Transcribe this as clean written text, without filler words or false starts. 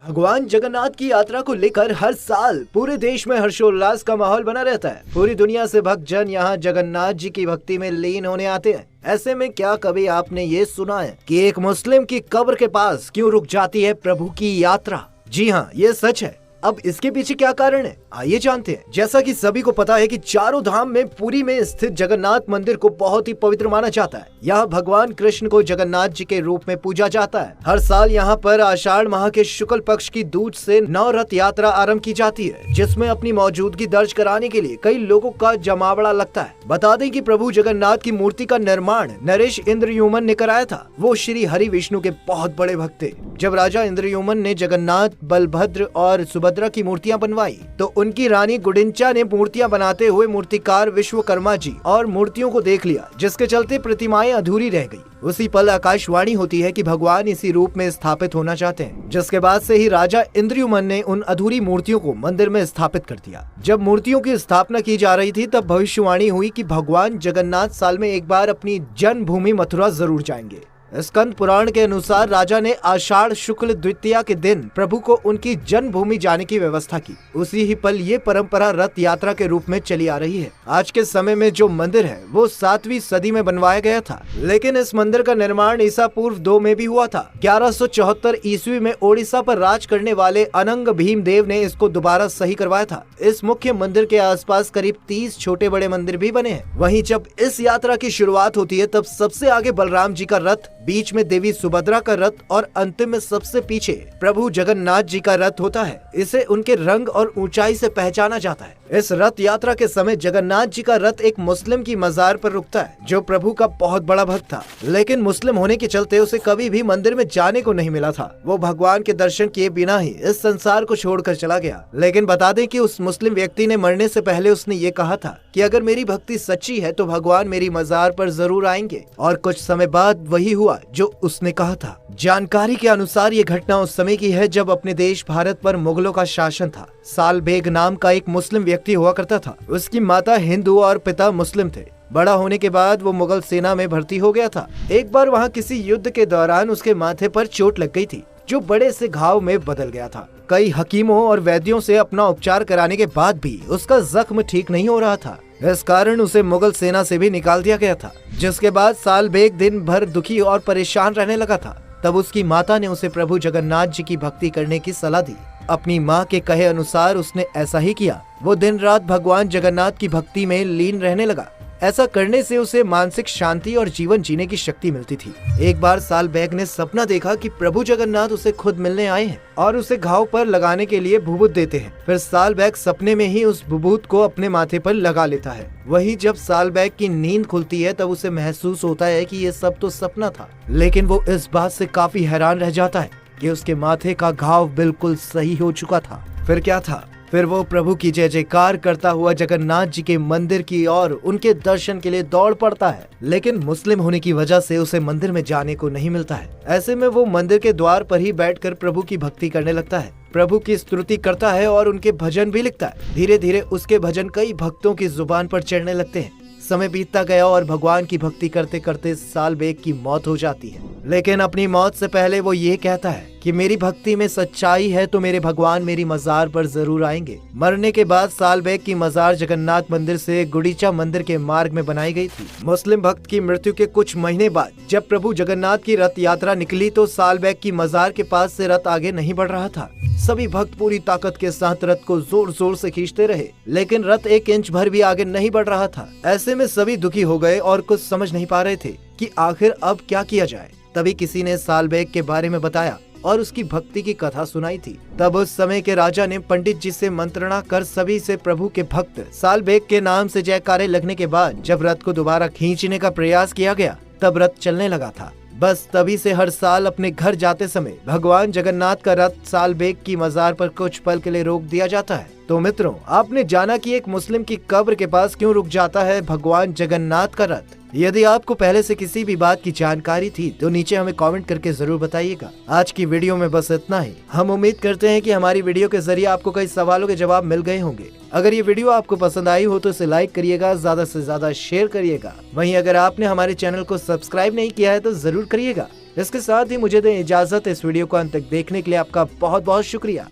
भगवान जगन्नाथ की यात्रा को लेकर हर साल पूरे देश में हर्षोल्लास का माहौल बना रहता है। पूरी दुनिया से भक्त जन यहाँ जगन्नाथ जी की भक्ति में लीन होने आते हैं। ऐसे में क्या कभी आपने ये सुना है कि एक मुस्लिम की कब्र के पास क्यों रुक जाती है प्रभु की यात्रा? जी हाँ, ये सच है। अब इसके पीछे क्या कारण है, आइए जानते हैं। जैसा कि सभी को पता है कि चारों धाम में पुरी में स्थित जगन्नाथ मंदिर को बहुत ही पवित्र माना जाता है। यहाँ भगवान कृष्ण को जगन्नाथ जी के रूप में पूजा जाता है। हर साल यहाँ पर आषाढ़ माह के शुक्ल पक्ष की दूज से नौ रथ यात्रा आरंभ की जाती है, जिसमें अपनी मौजूदगी दर्ज कराने के लिए कई लोगों का जमावड़ा लगता है। बता दें कि प्रभु जगन्नाथ की मूर्ति का निर्माण नरेश इंद्रयुमन ने कराया था। वो श्री हरि विष्णु के बहुत बड़े भक्त थे। जब राजा इंद्रयुमन ने जगन्नाथ, बलभद्र और सुभद्रा की मूर्तियां बनवाई तो उनकी रानी गुडिंचा ने मूर्तियां बनाते हुए मूर्तिकार विश्वकर्मा जी और मूर्तियों को देख लिया, जिसके चलते प्रतिमाएं अधूरी रह गई। उसी पल आकाशवाणी होती है कि भगवान इसी रूप में स्थापित होना चाहते हैं, जिसके बाद से ही राजा इंद्रयुमन ने उन अधूरी मूर्तियों को मंदिर में स्थापित कर दिया। जब मूर्तियों की स्थापना की जा रही थी तब भविष्यवाणी हुई कि भगवान जगन्नाथ साल में एक बार अपनी जन्मभूमि मथुरा जरूर जाएंगे। स्कंद पुराण के अनुसार राजा ने आषाढ़ शुक्ल द्वितीया के दिन प्रभु को उनकी जन्मभूमि जाने की व्यवस्था की। उसी ही पल ये परंपरा रथ यात्रा के रूप में चली आ रही है। आज के समय में जो मंदिर है वो 7वीं सदी में बनवाया गया था, लेकिन इस मंदिर का निर्माण ईसा पूर्व 2 में भी हुआ था। 1174 ईस्वी में ओडिशा पर राज करने वाले अनंग भीम देव ने इसको दोबारा सही करवाया था। इस मुख्य मंदिर के आसपास करीब 30 छोटे बड़े मंदिर भी बने हैं। वहीं जब इस यात्रा की शुरुआत होती है तब सबसे आगे बलराम जी का रथ, बीच में देवी सुभद्रा का रथ और अंतिम में सबसे पीछे प्रभु जगन्नाथ जी का रथ होता है। इसे उनके रंग और ऊंचाई से पहचाना जाता है। इस रथ यात्रा के समय जगन्नाथ जी का रथ एक मुस्लिम की मजार पर रुकता है, जो प्रभु का बहुत बड़ा भक्त था, लेकिन मुस्लिम होने के चलते उसे कभी भी मंदिर में जाने को नहीं मिला था। वो भगवान के दर्शन किए बिना ही इस संसार को छोड़कर चला गया। लेकिन बता दें कि उस मुस्लिम व्यक्ति ने मरने से पहले उसने ये कहा था कि अगर मेरी भक्ति सच्ची है तो भगवान मेरी मजार पर जरूर आएंगे, और कुछ समय बाद वही हुआ जो उसने कहा था। जानकारी के अनुसार ये घटना उस समय की है जब अपने देश भारत पर मुगलों का शासन था। साल बेग नाम का एक मुस्लिम व्यक्ति हुआ करता था। उसकी माता हिंदू और पिता मुस्लिम थे। बड़ा होने के बाद वो मुगल सेना में भर्ती हो गया था। एक बार वहाँ किसी युद्ध के दौरान उसके माथे पर चोट लग गई थी, जो बड़े से घाव में बदल गया था। कई हकीमों और वैद्यों से अपना उपचार कराने के बाद भी उसका जख्म ठीक नहीं हो रहा था। इस कारण उसे मुगल सेना से भी निकाल दिया गया था, जिसके बाद साल बेग दिन भर दुखी और परेशान रहने लगा था। तब उसकी माता ने उसे प्रभु जगन्नाथ जी की भक्ति करने की सलाह दी। अपनी माँ के कहे अनुसार उसने ऐसा ही किया। वो दिन रात भगवान जगन्नाथ की भक्ति में लीन रहने लगा। ऐसा करने से उसे मानसिक शांति और जीवन जीने की शक्ति मिलती थी। एक बार साल बेग ने सपना देखा कि प्रभु जगन्नाथ उसे खुद मिलने आए हैं और उसे घाव पर लगाने के लिए भभूत देते हैं। फिर साल बेग सपने में ही उस भभूत को अपने माथे पर लगा लेता है। वहीं जब साल बेग की नींद खुलती है तब उसे महसूस होता है कि ये सब तो सपना था, लेकिन वो इस बात से काफी हैरान रह जाता है कि उसके माथे का घाव बिल्कुल सही हो चुका था। फिर क्या था? फिर वो प्रभु की जय जयकार करता हुआ जगन्नाथ जी के मंदिर की ओर उनके दर्शन के लिए दौड़ पड़ता है, लेकिन मुस्लिम होने की वजह से उसे मंदिर में जाने को नहीं मिलता है। ऐसे में वो मंदिर के द्वार पर ही बैठकर प्रभु की भक्ति करने लगता है। प्रभु की स्तुति करता है और उनके भजन भी लिखता है। धीरे धीरे उसके भजन कई भक्तों की जुबान पर चढ़ने लगते हैं। समय बीतता गया और भगवान की भक्ति करते करते साल बेग की मौत हो जाती है। लेकिन अपनी मौत से पहले वो ये कहता है कि मेरी भक्ति में सच्चाई है तो मेरे भगवान मेरी मजार पर जरूर आएंगे। मरने के बाद साल बेग की मजार जगन्नाथ मंदिर से गुडीचा मंदिर के मार्ग में बनाई गई थी। मुस्लिम भक्त की मृत्यु के कुछ महीने बाद जब प्रभु जगन्नाथ की रथ यात्रा निकली तो साल बेग की मजार के पास से रथ आगे नहीं बढ़ रहा था। सभी भक्त पूरी ताकत के साथ रथ को जोर जोर से खींचते रहे, लेकिन रथ 1 इंच भर भी आगे नहीं बढ़ रहा था। ऐसे में सभी दुखी हो गए और कुछ समझ नहीं पा रहे थे कि आखिर अब क्या किया जाए। तभी किसी ने साल बेग के बारे में बताया और उसकी भक्ति की कथा सुनाई थी। तब उस समय के राजा ने पंडित जी से मंत्रणा कर सभी से प्रभु के भक्त साल बेग के नाम से जयकारे लगने के बाद जब रथ को दोबारा खींचने का प्रयास किया गया तब रथ चलने लगा था। बस तभी से हर साल अपने घर जाते समय भगवान जगन्नाथ का रथ साल बेग की मजार पर कुछ पल के लिए रोक दिया जाता है। तो मित्रों, आपने जाना कि एक मुस्लिम की कब्र के पास क्यों रुक जाता है भगवान जगन्नाथ का रथ? यदि आपको पहले से किसी भी बात की जानकारी थी तो नीचे हमें कमेंट करके जरूर बताइएगा। आज की वीडियो में बस इतना ही। हम उम्मीद करते हैं कि हमारी वीडियो के जरिए आपको कई सवालों के जवाब मिल गए होंगे। अगर ये वीडियो आपको पसंद आई हो तो इसे लाइक करिएगा, ज्यादा से ज्यादा शेयर करिएगा। वहीं अगर आपने हमारे चैनल को सब्सक्राइब नहीं किया है तो जरूर करिएगा। इसके साथ ही मुझे दें इजाजत। इस वीडियो को अंत तक देखने के लिए आपका बहुत बहुत शुक्रिया।